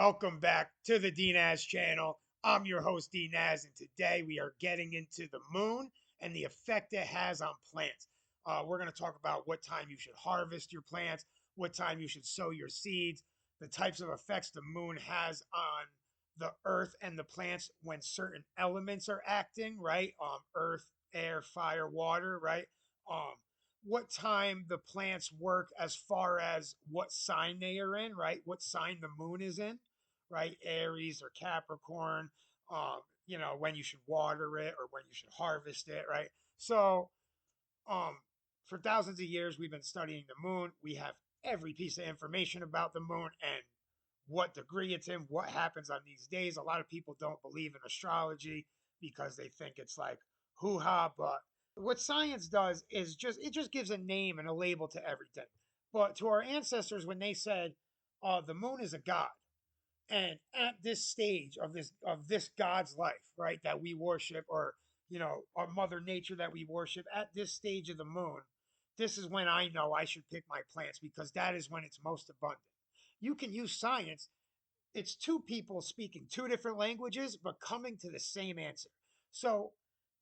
Welcome back to the DNaz channel. I'm your host, DNaz, and today we are getting into the moon and the effect it has on plants. We're going to talk about what time you should harvest your plants, what time you should sow your seeds, the types of effects the moon has on the earth and the plants when certain elements are acting, right? Earth, air, fire, water, right? Um, what time the plants work as far as what sign they are in, right? What sign the moon is in, right? Aries or Capricorn, when you should water it or when you should harvest it, right? So, um, for thousands of years, we've been studying the moon. We have every piece of information about the moon and what degree it's in, what happens on these days. A lot of people don't believe in astrology because they think it's like hoo ha, but what science does is just gives a name and a label to everything. But to our ancestors, when they said the moon is a god, and at this stage of this God's life, right, that we worship, or our Mother Nature that we worship, at this stage of the moon, this is when I know I should pick my plants because that is when it's most abundant. You can use science. It's two people speaking two different languages but coming to the same answer. So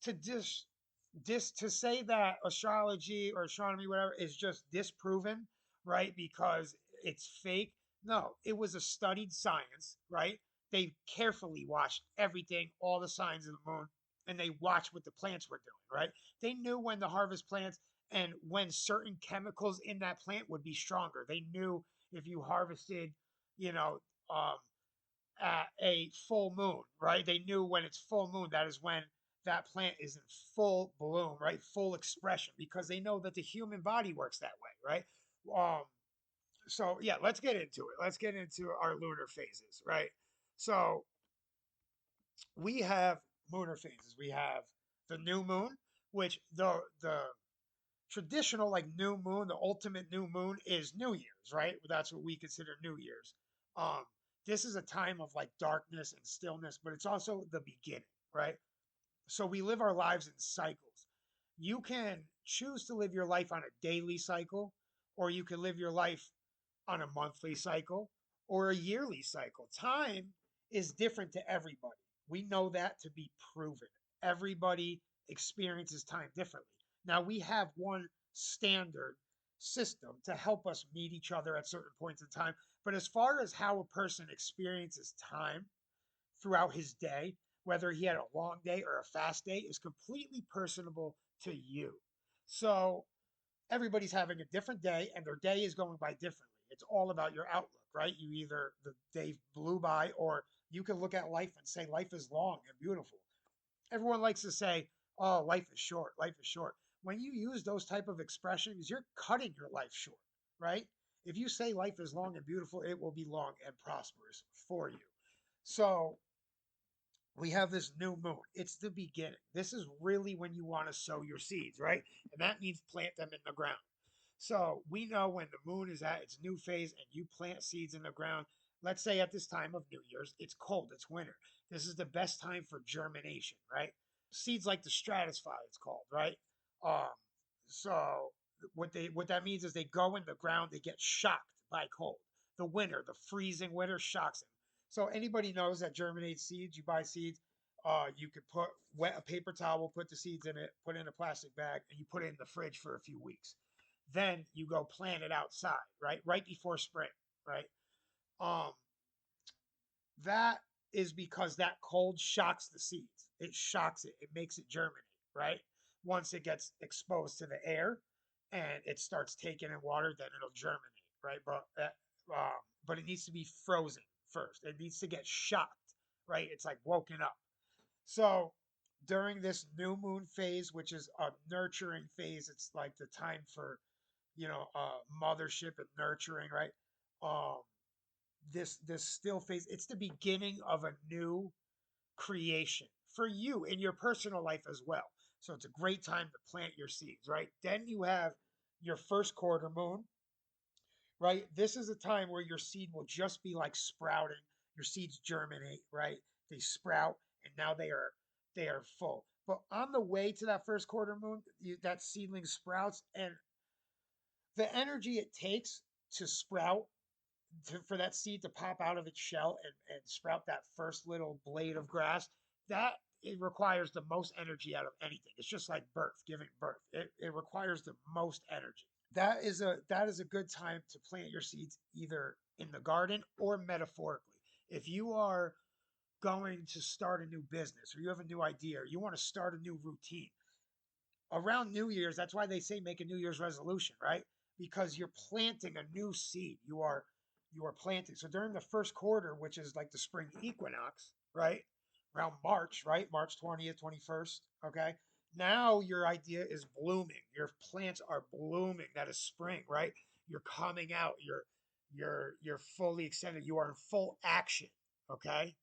to to say that astrology or astronomy, whatever, is just disproven, right? Because it's fake. No, it was a studied science, right? They carefully watched everything, all the signs of the moon, and they watched what the plants were doing, right? They knew when to harvest plants and when certain chemicals in that plant would be stronger. They knew if you harvested, you know, um, at a full moon, right? They knew when it's full moon, that is when that plant is in full bloom, right? Full expression, because they know that the human body works that way, right? Um, so yeah, let's get into it. Let's get into our lunar phases, right? So we have lunar phases. We have the new moon, which the traditional like new moon, the ultimate new moon is New Year's, right? That's what we consider New Year's. Um, this is a time of like darkness and stillness, but it's also the beginning, right? So we live our lives in cycles. You can choose to live your life on a daily cycle, or you can live your life on a monthly cycle or a yearly cycle. Time is different to everybody. We know that to be proven. Everybody experiences time differently. Now, we have one standard system to help us meet each other at certain points in time. But as far as how a person experiences time throughout his day, whether he had a long day or a fast day, is completely personable to you. So everybody's having a different day and their day is going by differently. It's all about your outlook, right? You either the day blew by, or you can look at life and say life is long and beautiful. Everyone likes to say, "Oh, life is short, life is short." When you use those type of expressions, you're cutting your life short, right? If you say life is long and beautiful, it will be long and prosperous for you. So we have this new moon. It's the beginning. This is really when you want to sow your seeds, right? And that means plant them in the ground. So we know when the moon is at its new phase and you plant seeds in the ground. Let's say at this time of New Year's, it's cold, it's winter. This is the best time for germination, right? Seeds like to stratify, it's called, right? Um, so what that means is they go in the ground, they get shocked by cold. The winter, the freezing winter shocks them. So anybody knows that germinate seeds, you buy seeds, you could put wet a paper towel, put the seeds in it, put it in a plastic bag, and you put it in the fridge for a few weeks. Then you go plant it outside, right? Right before spring, right? Um, that is because that cold shocks the seeds. It shocks it. It makes it germinate, right? Once it gets exposed to the air and it starts taking in water, then it'll germinate, right? But it needs to be frozen first. It needs to get shocked, right? It's like woken up. So during this new moon phase, which is a nurturing phase, it's like the time for mothership and nurturing, right? Um, this still phase, it's the beginning of a new creation for you in your personal life as well. So it's a great time to plant your seeds, right? Then you have your first quarter moon, right? This is a time where your seed will just be like sprouting. Your seeds germinate, right? They sprout, and now they are full. But on the way to that first quarter moon, that seedling sprouts, and the energy it takes to sprout, for that seed to pop out of its shell and sprout that first little blade of grass, that it requires the most energy out of anything. It's just like birth, giving birth. It requires the most energy. That is a good time to plant your seeds either in the garden or metaphorically. If you are going to start a new business or you have a new idea or you want to start a new routine around New Year's, that's why they say make a New Year's resolution, right? Because you're planting a new seed. You are planting. So during the first quarter, which is like the spring equinox, right? Around March, right? March 20th, 21st, okay? Now your idea is blooming. Your plants are blooming. That is spring, right? You're coming out. You're fully extended. You are in full action, okay?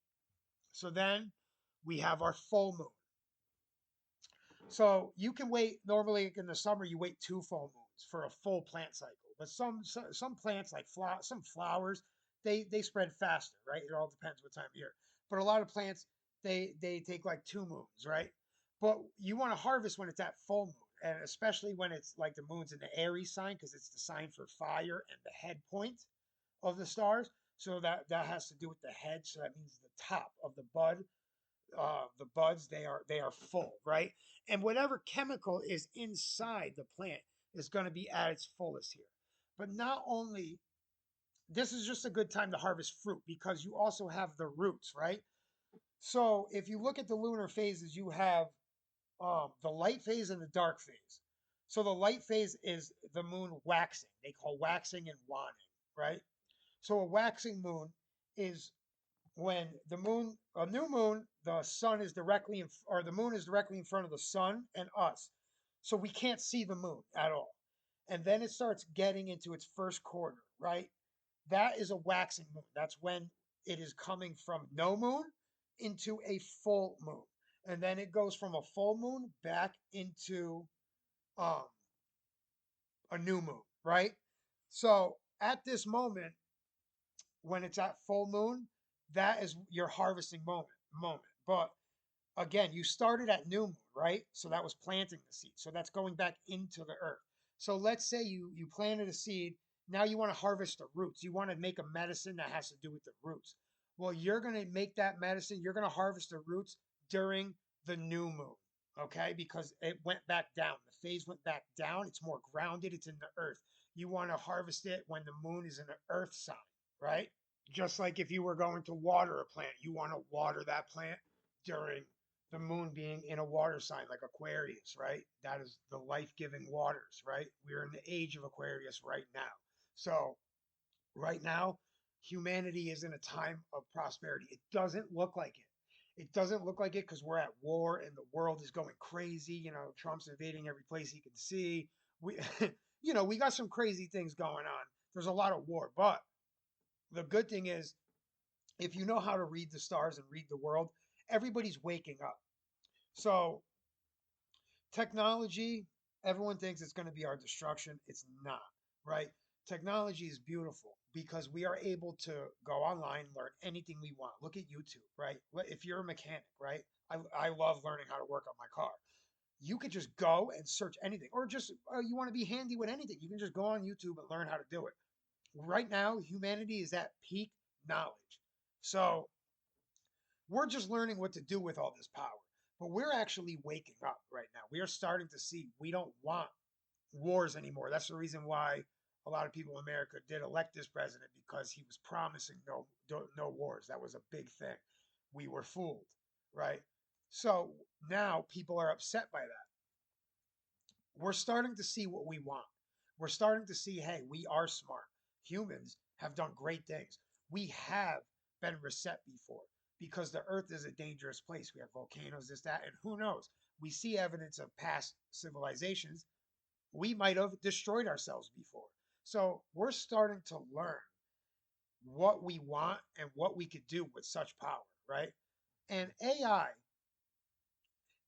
So then we have our full moon. So you can wait. Normally in the summer, you wait two full moons for a full plant cycle. But some plants like some flowers, they spread faster, right? It all depends what time of year. But a lot of plants they take like two moons, right? But you want to harvest when it's at full moon, and especially when it's like the moon's in the Aries sign because it's the sign for fire and the head point of the stars. So that has to do with the head. So that means the top of the buds they are full, right? And whatever chemical is inside the plant is going to be at its fullest here. But not only this is just a good time to harvest fruit because you also have the roots, right? So if you look at the lunar phases, you have the light phase and the dark phase. So the light phase is the moon waxing. They call waxing and waning, right? So a waxing moon is when the moon, a new moon, the sun is directly in, or the moon is directly in front of the sun and us. So we can't see the moon at all. And then it starts getting into its first quarter, right? That is a waxing moon. That's when it is coming from no moon into a full moon. And then it goes from a full moon back into um, a new moon, right? So at this moment, when it's at full moon, that is your harvesting moment. But again, you started at new moon, right? So that was planting the seed. So that's going back into the earth. So let's say you planted a seed. Now you want to harvest the roots. You want to make a medicine that has to do with the roots. Well, you're going to make that medicine. You're going to harvest the roots during the new moon, okay? Because it went back down. The phase went back down. It's more grounded. It's in the earth. You want to harvest it when the moon is in the earth sign, right? Just like if you were going to water a plant, you want to water that plant during the moon being in a water sign like Aquarius, right? That is the life giving waters, right? We're in the age of Aquarius right now. So, right now, humanity is in a time of prosperity. It doesn't look like it. It doesn't look like it because we're at war and the world is going crazy. Trump's invading every place he can see. We, we got some crazy things going on. There's a lot of war, but the good thing is, if you know how to read the stars and read the world, everybody's waking up. So, technology, everyone thinks it's going to be our destruction. It's not, right? Technology is beautiful because we are able to go online, learn anything we want. Look at YouTube, right? If you're a mechanic, right? I love learning how to work on my car. You could just go and search anything, or just you want to be handy with anything. You can just go on YouTube and learn how to do it. Right now, humanity is at peak knowledge. So we're just learning what to do with all this power. But we're actually waking up right now. We are starting to see we don't want wars anymore. That's the reason why a lot of people in America did elect this president because he was promising no wars. That was a big thing. We were fooled, right? So now people are upset by that. We're starting to see what we want. We're starting to see, hey, we are smart. Humans have done great things. We have been reset before because the earth is a dangerous place. We have volcanoes, this, that, and who knows? We see evidence of past civilizations. We might have destroyed ourselves before. So we're starting to learn what we want and what we could do with such power, right? And AI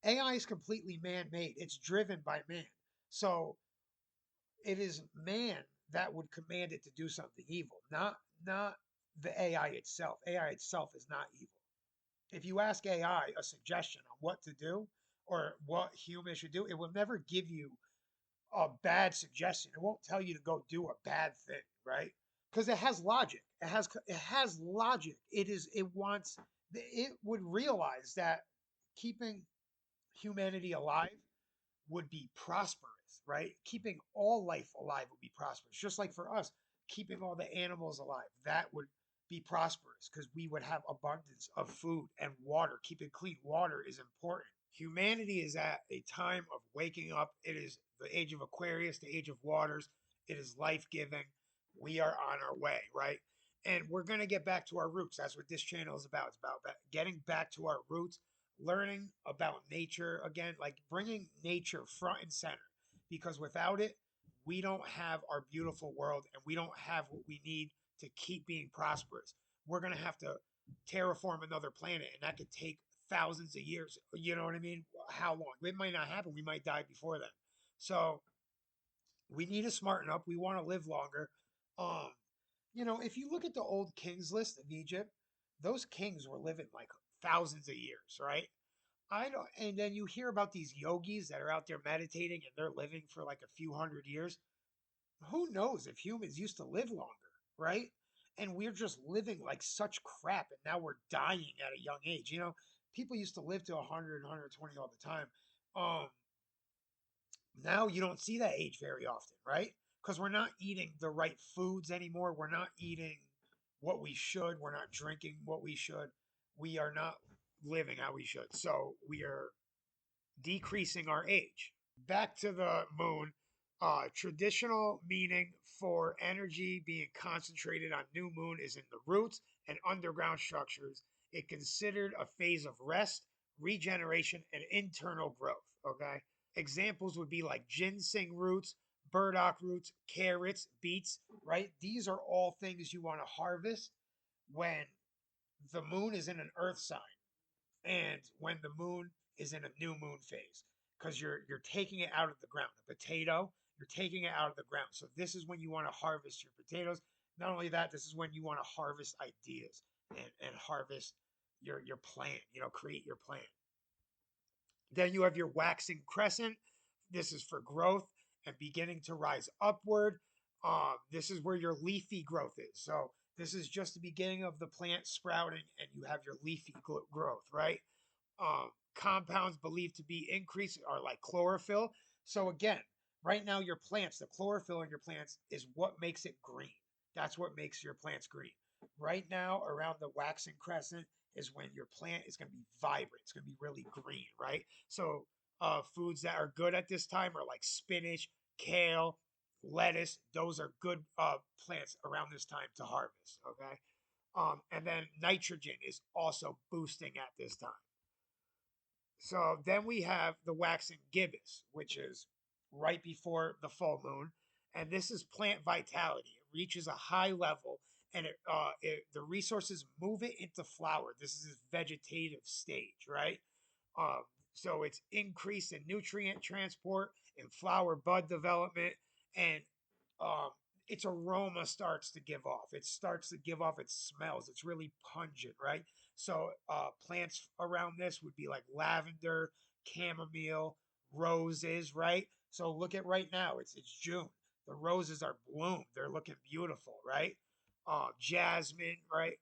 is completely man made, it's driven by man. So it is man that would command it to do something evil, not the AI itself. AI itself is not evil. If you ask AI a suggestion on what to do or what humans should do, it will never give you a bad suggestion. It won't tell you to go do a bad thing, right? Because it has logic. it has logic. It would realize that keeping humanity alive would be prosperous, right? Keeping all life alive would be prosperous. Just like for us, keeping all the animals alive, that would be prosperous because we would have abundance of food and water. Keeping clean water is important. Humanity is at a time of waking up. It is the age of Aquarius, the age of waters. It is life giving. We are on our way, right? And we're going to get back to our roots. That's what this channel is about. It's about getting back to our roots, learning about nature again, like bringing nature front and center. Because without it, we don't have our beautiful world and we don't have what we need to keep being prosperous. We're going to have to terraform another planet, and that could take thousands of years. You know what I mean? How long? It might not happen. We might die before then. So we need to smarten up. We want to live longer. Um, if you look at the old kings list of Egypt, those kings were living like thousands of years, right? I don't, and then you hear about these yogis that are out there meditating and they're living for like a few hundred years. Who knows if humans used to live longer, right? And we're just living like such crap, and now we're dying at a young age. People used to live to 100, 120 all the time. Um, Now you don't see that age very often, right? Because we're not eating the right foods anymore. We're not eating what we should. We're not drinking what we should. We are not living how we should. So we are decreasing our age. Back to the moon. Traditional meaning for energy being concentrated on new moon is in the roots and underground structures. It considered a phase of rest, regeneration, and internal growth. Okay. Examples would be like ginseng roots, burdock roots, carrots, beets, right? These are all things you want to harvest when the moon is in an earth sign and when the moon is in a new moon phase, because you're taking it out of the ground. A potato, you're taking it out of the ground. So this is when you want to harvest your potatoes. Not only that, this is when you want to harvest ideas and harvest your plant, create your plant. Then you have your waxing crescent. This is for growth and beginning to rise upward. This is where your leafy growth is. So this is just the beginning of the plant sprouting, and you have your leafy growth, right? Compounds believed to be increased are like chlorophyll. So again, right now your plants, the chlorophyll in your plants is what makes it green. That's what makes your plants green. Right now, around the waxing crescent is when your plant is going to be vibrant. It's going to be really green, right? So foods that are good at this time are like spinach, kale, lettuce. Those are good plants around this time to harvest. Okay. And then nitrogen is also boosting at this time. So then we have the waxing gibbous, which is right before the full moon, and this is plant vitality. It reaches a high level, and the resources move it into flower. This is its vegetative stage, right? Um, so it's increase in nutrient transport and flower bud development, and um, its aroma starts to give off. It starts to give off its smells. It's really pungent, right? So plants around this would be like lavender, chamomile, roses, right? So look at right now. It's June. The roses are bloomed. They're looking beautiful, right? Jasmine, right?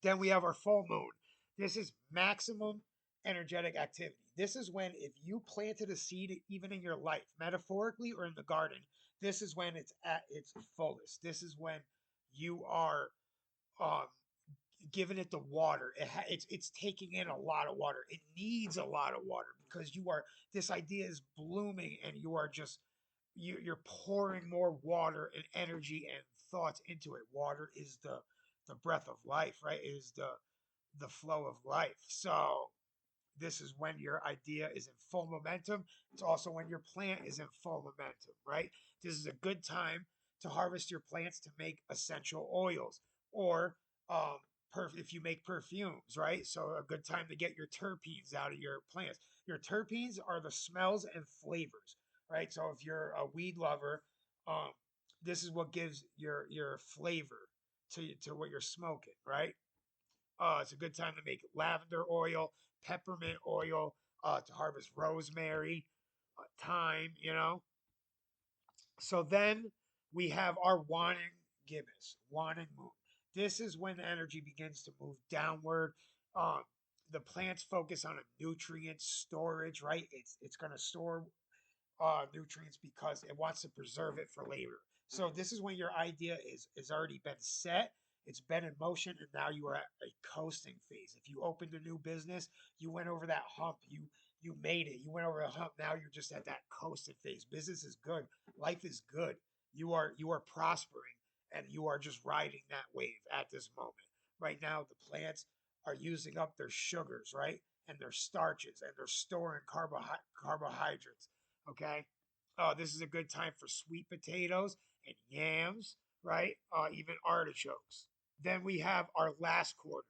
Then we have our full moon. This is maximum energetic activity. This is when, if you planted a seed, even in your life, metaphorically or in the garden, this is when it's at its fullest. This is when you are um, giving it the water. It's taking in a lot of water. It needs a lot of water because this idea is blooming, and you are just you're pouring more water and energy and thoughts into it. Water is the breath of life, right? It is the flow of life. So this is when your idea is in full momentum. It's also when your plant is in full momentum, right? This is a good time to harvest your plants to make essential oils, or um, if you make perfumes, right? So a good time to get your terpenes out of your plants. Your terpenes are the smells and flavors, right? So if you're a weed lover, um, this is what gives your flavor to what you're smoking, right? It's a good time to make lavender oil, peppermint oil, to harvest rosemary, thyme, So then we have our wanting gibbous, waning moon. This is when the energy begins to move downward. Um, the plants focus on a nutrient storage, right? It's going to store nutrients because it wants to preserve it for later. So this is when your idea is already been set. It's been in motion, and now you are at a coasting phase. If you opened a new business, you went over that hump. You made it. You went over the hump. Now you're just at that coasting phase. Business is good. Life is good. You are prospering, and you are just riding that wave at this moment. Right now, the plants are using up their sugars, right, and their starches, and they're storing carbohydrates. Okay. This is a good time for sweet potatoes and yams, right? Even artichokes. Then we have our last quarter.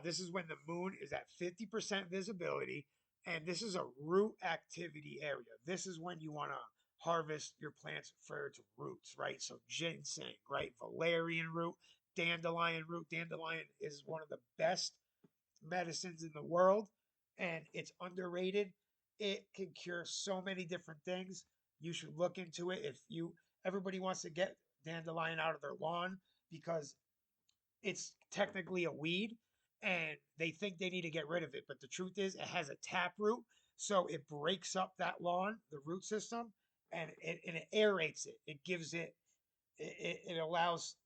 This is when the moon is at 50% visibility, and this is a root activity area. This is when you want to harvest your plants for its roots, right? So ginseng, right? Valerian root, dandelion root. Dandelion is one of the best medicines in the world, and it's underrated. It can cure so many different things. You should look into it. If you Everybody wants to get dandelion out of their lawn because it's technically a weed and they think they need to get rid of it, but the truth is it has a tap root, so it breaks up that lawn, the root system, and it aerates it. It gives it allows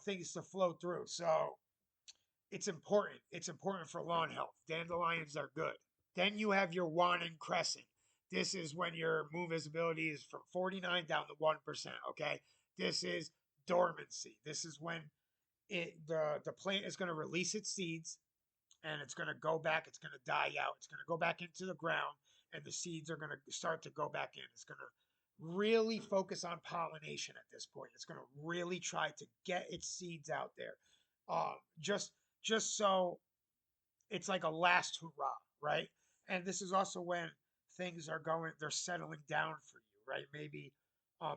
things to flow through. So it's important. It's important for lawn health. Dandelions are good. Then you have your Wannon Crescent. This is when your moon visibility is from 49 down to 1%. Okay. This is dormancy. This is when the plant is going to release its seeds, and it's going to go back. It's going to die out. It's going to go back into the ground, and the seeds are going to start to go back in. It's going to really focus on pollination at this point. It's going to really try to get its seeds out there. Uh, just just so it's like a last hurrah, right? And this is also when things are going, they're settling down for you, right? Maybe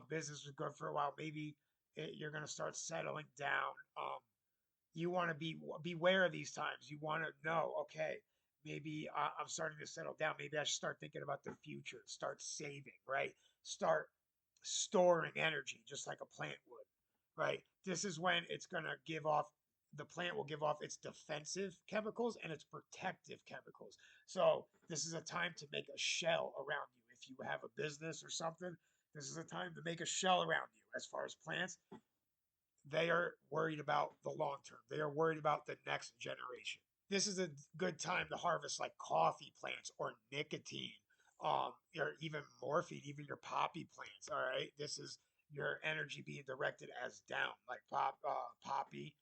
business was good for a while. Maybe you're going to start settling down. You want to beware of these times. You want to know, okay, maybe I'm starting to settle down. Maybe I should start thinking about the future. Start saving, right? Start storing energy, just like a plant would, right? This is when it's going to give off. The plant will give off its defensive chemicals and its protective chemicals. So this is a time to make a shell around you. If you have a business or something, this is a time to make a shell around you. As far as plants, they are worried about the long term. They are worried about the next generation. This is a good time to harvest like coffee plants or nicotine, or even morphine, even your poppy plants. All right, this is your energy being directed as down, like poppy,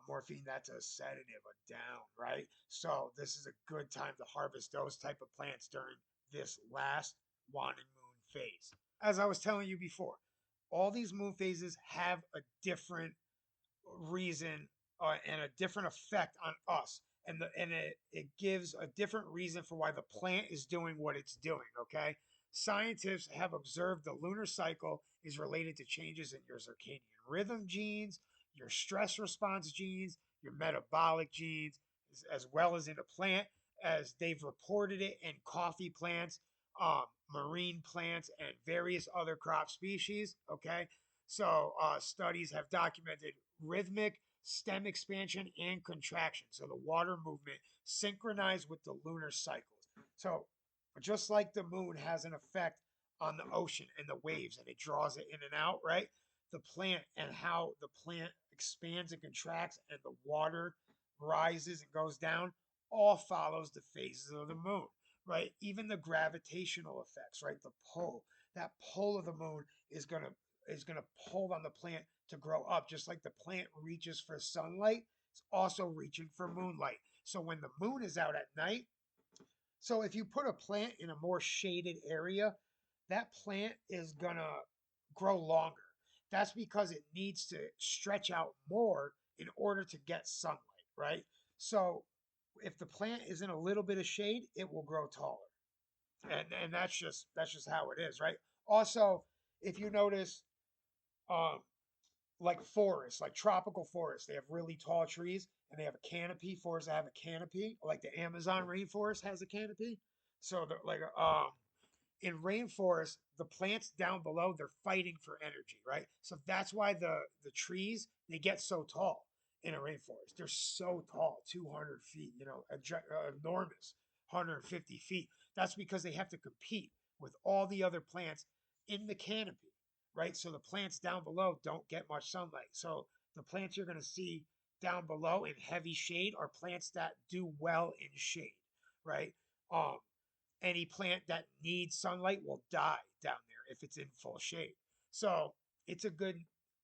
morphine. That's a sedative, a down, right? So this is a good time to harvest those type of plants during this last waning moon phase. As I was telling you before, all these moon phases have a different reason and a different effect on us, and it gives a different reason for why the plant is doing what it's doing. Okay, scientists have observed the lunar cycle is related to changes in your circadian rhythm genes, your stress response genes, your metabolic genes, as well as in a plant, as they've reported it in coffee plants, marine plants, and various other crop species. Okay, so studies have documented rhythmic stem expansion and contraction. So the water movement synchronized with the lunar cycles. So just like the moon has an effect on the ocean and the waves, and it draws it in and out, right? The plant and how the plant expands and contracts and the water rises and goes down all follows the phases of the moon, right? Even the gravitational effects, right? The pull, that pull of the moon is going to pull on the plant to grow up, just like the plant reaches for sunlight. It's also reaching for moonlight. So when the moon is out at night, so if you put a plant in a more shaded area, that plant is going to grow longer. That's because it needs to stretch out more in order to get sunlight, right? So if the plant is in a little bit of shade, it will grow taller. And that's just how it is, right? Also, if you notice, um, like forests, like tropical forests. They have really tall trees and they have a canopy. Forests that have a canopy, like the Amazon rainforest has a canopy. So, in rainforests, the plants down below, they're fighting for energy, right? So that's why the trees, they get so tall in a rainforest. They're so tall, 200 feet, enormous, 150 feet. That's because they have to compete with all the other plants in the canopy, right? So the plants down below don't get much sunlight. So the plants you're going to see down below in heavy shade are plants that do well in shade, right? Um, any plant that needs sunlight will die down there if it's in full shade. So it's a good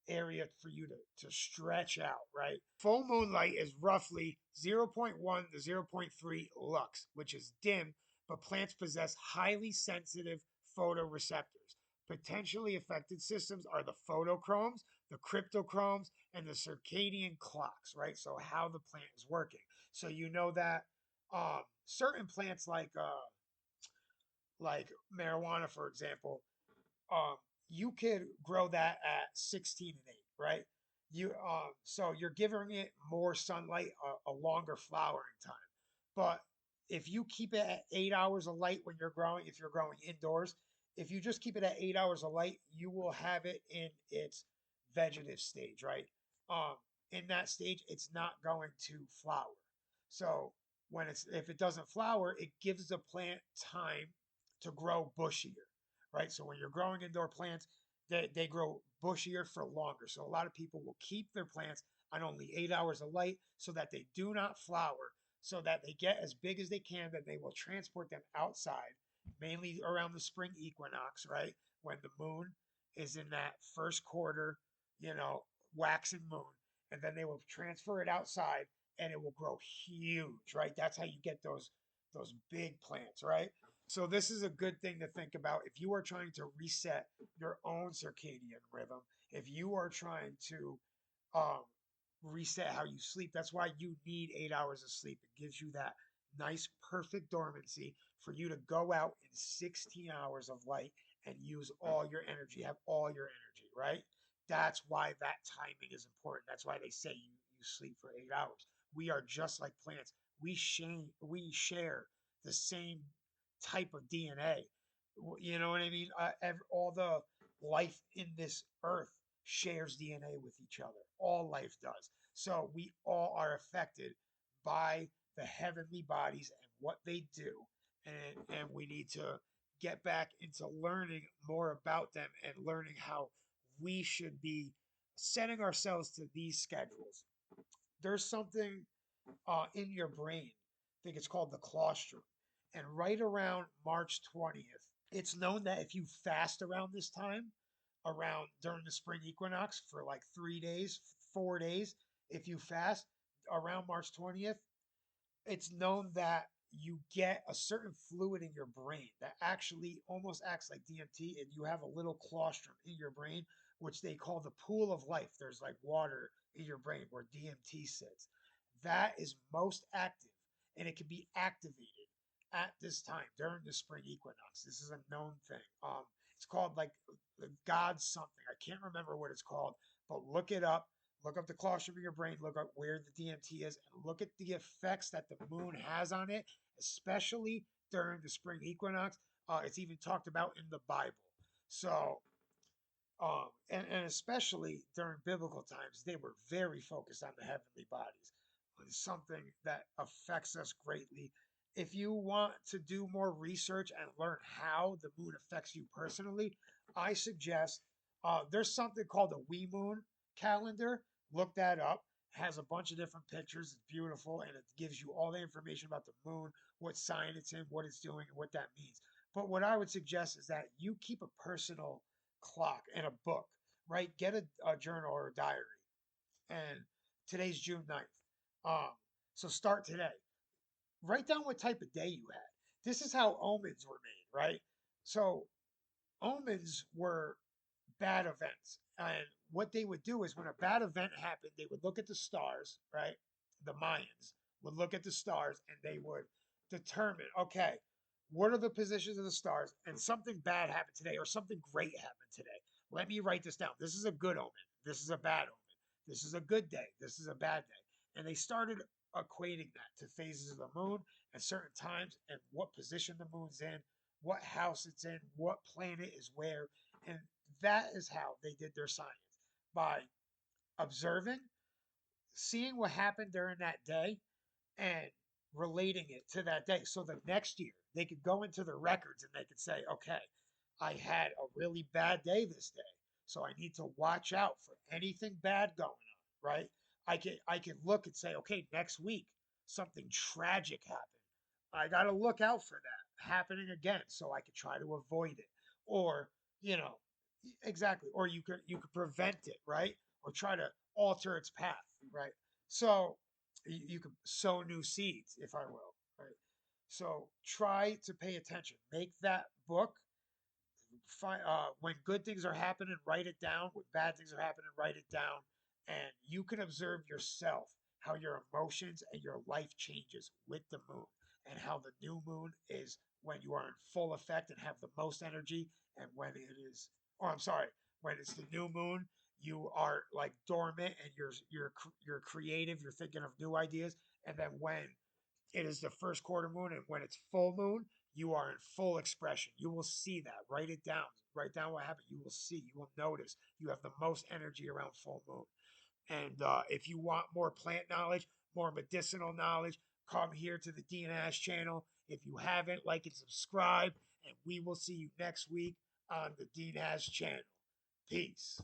area for you to stretch out, right? Full moonlight is roughly zero point 0.1 to zero point 0.3 lux, which is dim, but plants possess highly sensitive photoreceptors. Potentially affected systems are the photochromes, the cryptochromes, and the circadian clocks, right? So how the plant is working. So you know that certain plants like marijuana, for example, um, you could grow that at 16 and 8, right? So you're giving it more sunlight, a longer flowering time. But if you keep it at 8 hours of light when you're growing, if you're growing indoors, if you just keep it at 8 hours of light, you will have it in its vegetative stage, right? Um, in that stage, it's not going to flower. So if it doesn't flower, it gives the plant time to grow bushier, right? So when you're growing indoor plants, they grow bushier for longer. So a lot of people will keep their plants on only 8 hours of light so that they do not flower, so that they get as big as they can, that they will transport them outside, mainly around the spring equinox, right? When the moon is in that first quarter, waxing moon, and then they will transfer it outside and it will grow huge, right? That's how you get those big plants, right? So this is a good thing to think about if you are trying to reset your own circadian rhythm. If you are trying to um, reset how you sleep, that's why you need 8 hours of sleep. It gives you that nice, perfect dormancy for you to go out in 16 hours of light and use all your energy, have all your energy, right? That's why that timing is important. That's why they say you sleep for 8 hours. We are just like plants. We share the same type of DNA. You know what I mean? All the life in this earth shares DNA with each other. All life does. So we all are affected by the heavenly bodies and what they do. And we need to get back into learning more about them and learning how we should be setting ourselves to these schedules. There's something in your brain. I think it's called the colostrum. And right around March 20th, it's known that if you fast around this time, around during the spring equinox for like 3 days, 4 days, if you fast around March 20th, it's known that you get a certain fluid in your brain that actually almost acts like DMT, and you have a little colostrum in your brain, which they call the pool of life. There's like water in your brain where DMT sits. That is most active, and it can be activated at this time during the spring equinox. This is a known thing. It's called like the God something. I can't remember what it's called, but look it up. Look up the colostrum in your brain, look up where the DMT is, and look at the effects that the moon has on it, especially during the spring equinox. It's even talked about in the Bible. So, and especially during biblical times, they were very focused on the heavenly bodies. It's something that affects us greatly. If you want to do more research and learn how the moon affects you personally, I suggest there's something called a wee moon calendar. Look that up. It has a bunch of different pictures. It's beautiful and it gives you all the information about the moon, what sign it's in, what it's doing, and what that means. But what I would suggest is that you keep a personal clock and a book, right? Get a journal or a diary. And today's June 9th. Um, so start today. Write down what type of day you had. This is how omens were made, right? So omens were bad events. And what they would do is when a bad event happened, they would look at the stars, right? The Mayans would look at the stars and they would determine, okay, what are the positions of the stars? And something bad happened today or something great happened today. Let me write this down. This is a good omen. This is a bad omen. This is a good day. This is a bad day. And they started equating that to phases of the moon at certain times and what position the moon's in. what house it's in, what planet is where. And that is how they did their science, by observing, seeing what happened during that day, and relating it to that day. So the next year, they could go into the records and they could say, okay, I had a really bad day this day. So I need to watch out for anything bad going on, right? I can look and say, okay, next week something tragic happened. I got to look out for that happening again so I could try to avoid it. Or, you know, exactly. Or you could prevent it, right? Or try to alter its path, right? So you can sow new seeds, if I will, right? So try to pay attention. Make that book. When good things are happening, write it down. When bad things are happening, write it down. And you can observe yourself how your emotions and your life changes with the moon, and how the new moon is when you are in full effect and have the most energy, and when it is, oh, I'm sorry, when it's the new moon, you are like dormant and you're creative. You're thinking of new ideas, and then when it is the first quarter moon, and when it's full moon, you are in full expression. You will see that. Write it down. Write down what happened. You will see. You will notice. You have the most energy around full moon. And if you want more plant knowledge, more medicinal knowledge, come here to the DNaz channel. If you haven't, like and subscribe. And we will see you next week on the DNaz channel. Peace.